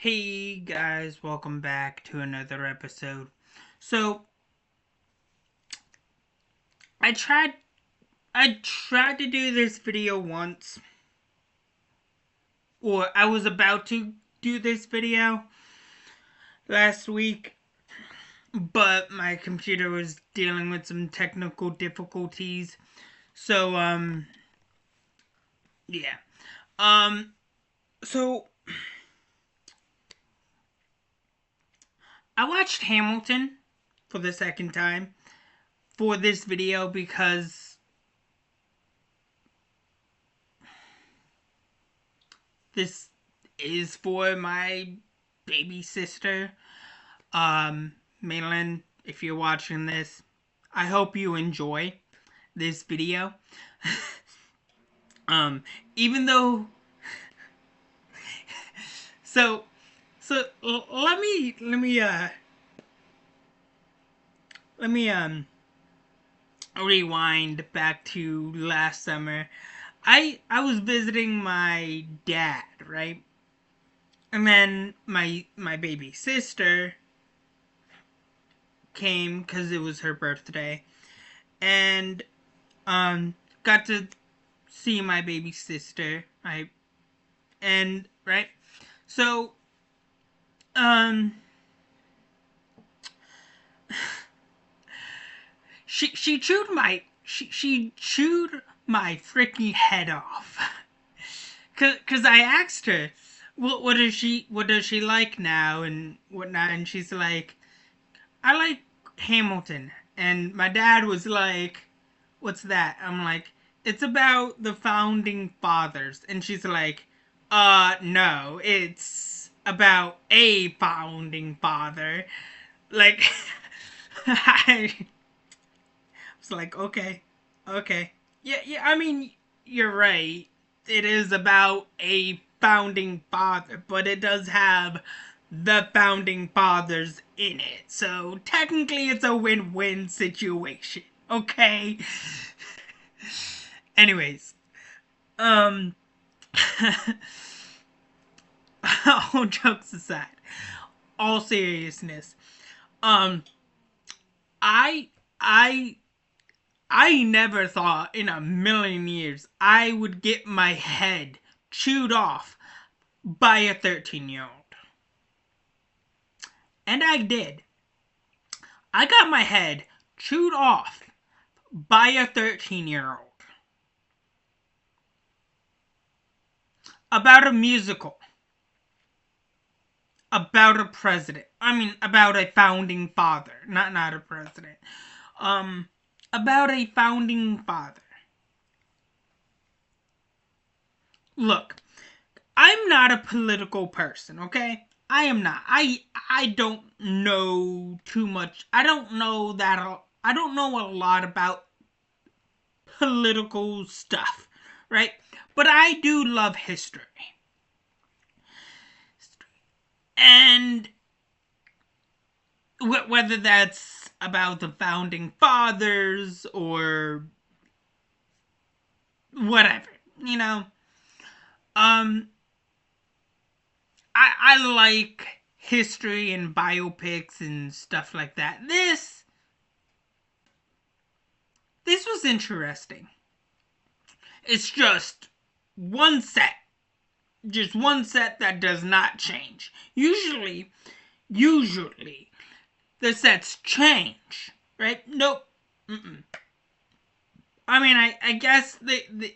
Hey guys, welcome back to another episode. So, I tried I tried to do this video once, or I was about to do this video last week, but my computer was dealing with some technical difficulties. So, yeah. Um so I watched Hamilton for the second time for this video because this is for my baby sister. Maylin, if you're watching this, I hope you enjoy this video. um, Even though, so, let me rewind back to last summer. I was visiting my dad, right? And then my baby sister came because it was her birthday, and got to see my baby sister. Right, so um she chewed my freaking head off. Cause I asked her, what does she like now and whatnot, and she's like, I like Hamilton. And my dad was like, what's that? I'm like, it's about the founding fathers. And she's like, no, it's about a founding father. Like, I was like, okay. Yeah, I mean, you're right. It is about a founding father, but it does have the founding fathers in it. So technically it's a win-win situation. Okay? Anyways, um all jokes aside, all seriousness, um I I I never thought in a million years I would get my head chewed off by a 13-year-old. And I did. I got my head chewed off by a 13-year-old. About a musical. About a president. I mean, about a founding father. Not a president. About a founding father. Look, I'm not a political person, okay? I am not. I don't know too much. I don't know a lot about political stuff, right? But I do love history. And whether that's about the founding fathers or whatever, you know, um, I like history and biopics and stuff like that. This was interesting. It's just one set that does not change. Usually the sets change, right? Nope. Mm-mm. I mean, I guess the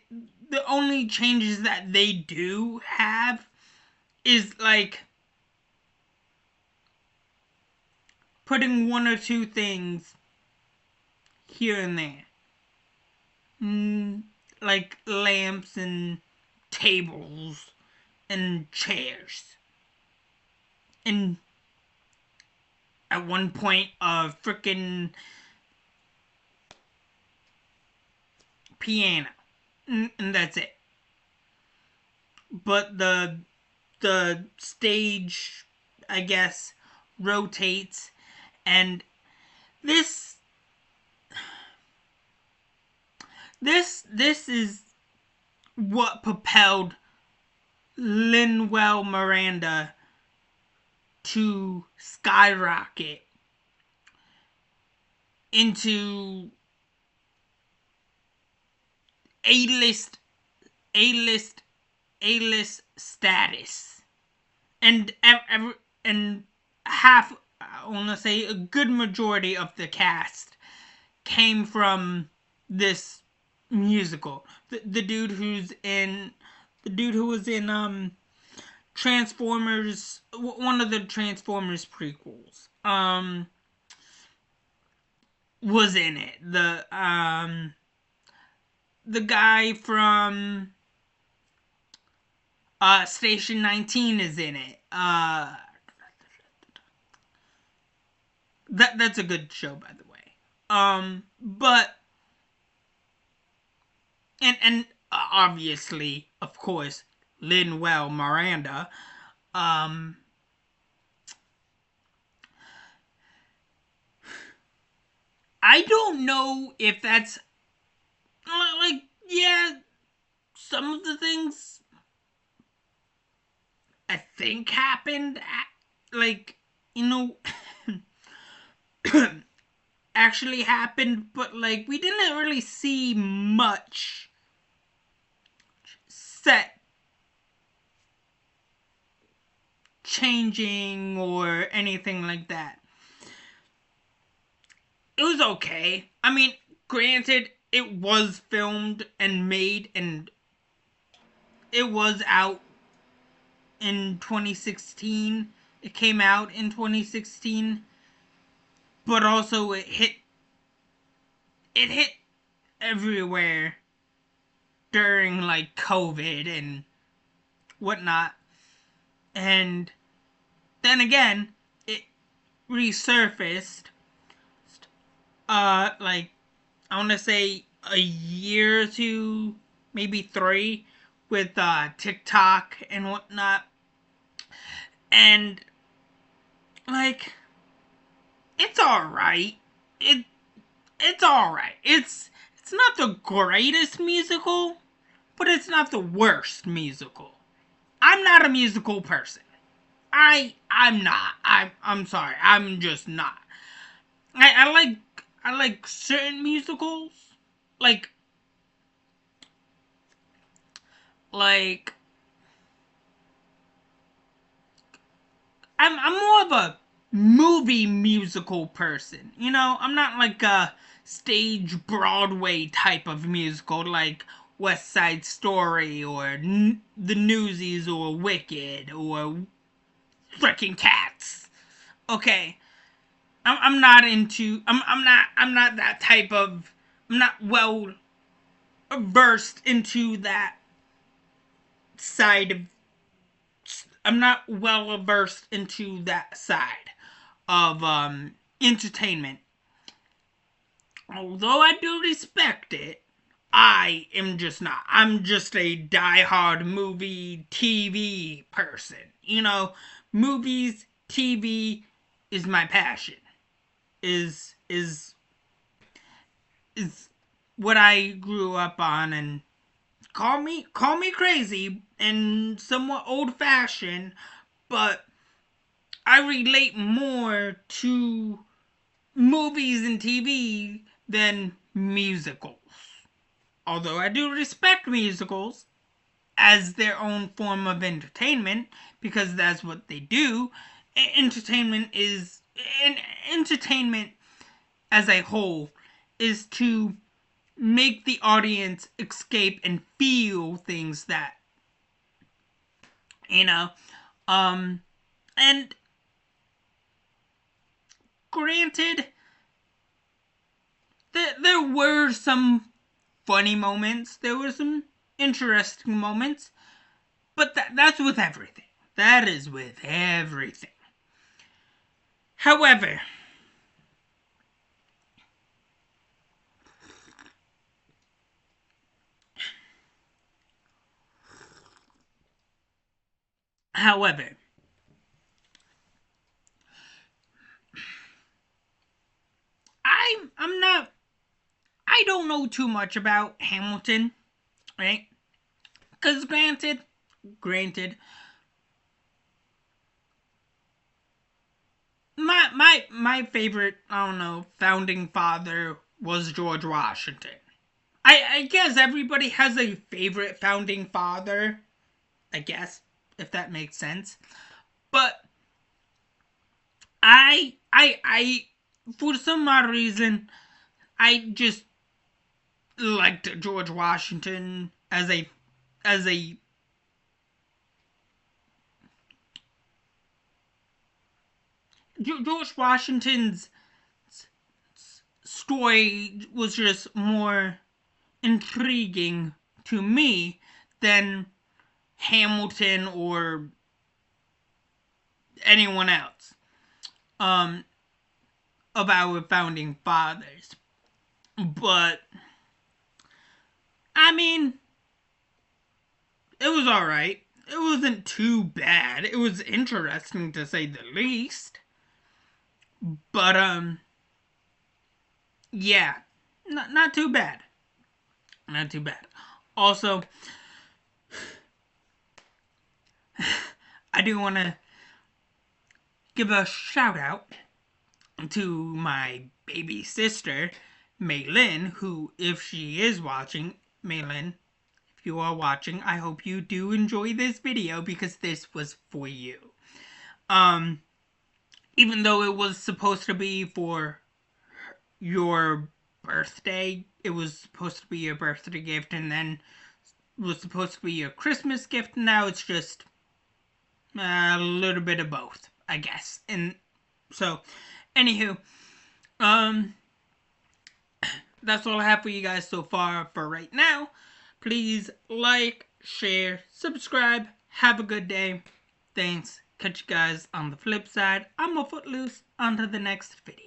only changes that they do have is like putting one or two things here and there. Like lamps and tables and chairs. And at one point, a freaking piano. And that's it. But the stage, I guess, rotates, and this this is what propelled Lin-Manuel Miranda to skyrocket into A-list, A-list, A-list status, and and half, I want to say a good majority of the cast came from this musical. The dude who's in, the dude who was in Transformers, one of the Transformers prequels, was in it. The guy from Station 19 is in it. That's a good show, by the way. But and obviously, of course, Lin-Manuel Miranda. I don't know if that's like, yeah, some of the things I think happened, like, you know, actually happened, but like we didn't really see much set changing or anything like that. It was okay. I mean, granted, it was filmed and made, and it was out in 2016. It came out in 2016, but also it hit everywhere during like COVID and whatnot. And then again, it resurfaced like, I want to say a year or two, maybe 3, with TikTok and whatnot. And like, it's all right. It's all right. It's not the greatest musical, but it's not the worst musical. I'm not a musical person. I'm not. I'm sorry. I'm just not. I like certain musicals, like like I'm more of a movie musical person. You know, I'm not like a stage Broadway type of musical like West Side Story or The Newsies or Wicked or freaking Cats. Okay, I'm not into. I'm not that type of. I'm not well versed into that side of. I'm not well versed into that side of entertainment. Although I do respect it, I am just not. I'm just a diehard movie TV person. You know, movies, TV is my passion. Is what I grew up on, and call me crazy and somewhat old fashioned, but I relate more to movies and TV than musicals. Although I do respect musicals as their own form of entertainment, because that's what they do. Entertainment is entertainment as a whole is to make the audience escape and feel things that, you know, and granted, there were some funny moments, there were some interesting moments, but that's with everything. That is with everything. However, however, I'm not. I don't know too much about Hamilton, right? Because granted, my favorite, I don't know, founding father was George Washington. I guess everybody has a favorite founding father, I guess, if that makes sense. But I for some odd reason, I just liked George Washington as a George Washington's story was just more intriguing to me than Hamilton or anyone else of our founding fathers. But I mean, it was alright. It wasn't too bad. It was interesting to say the least. But yeah, not too bad. Not too bad. Also, I do want to give a shout out to my baby sister, Maylin, who, if she is watching, Maylin, if you are watching, I hope you do enjoy this video because this was for you. Even though it was supposed to be for your birthday, it was supposed to be your birthday gift, and then it was supposed to be your Christmas gift. Now it's just a little bit of both, I guess. And so, anywho, that's all I have for you guys so far for right now. Please like, share, subscribe. Have a good day. Thanks. Catch you guys on the flip side. I'm a Footloose. On to the next video.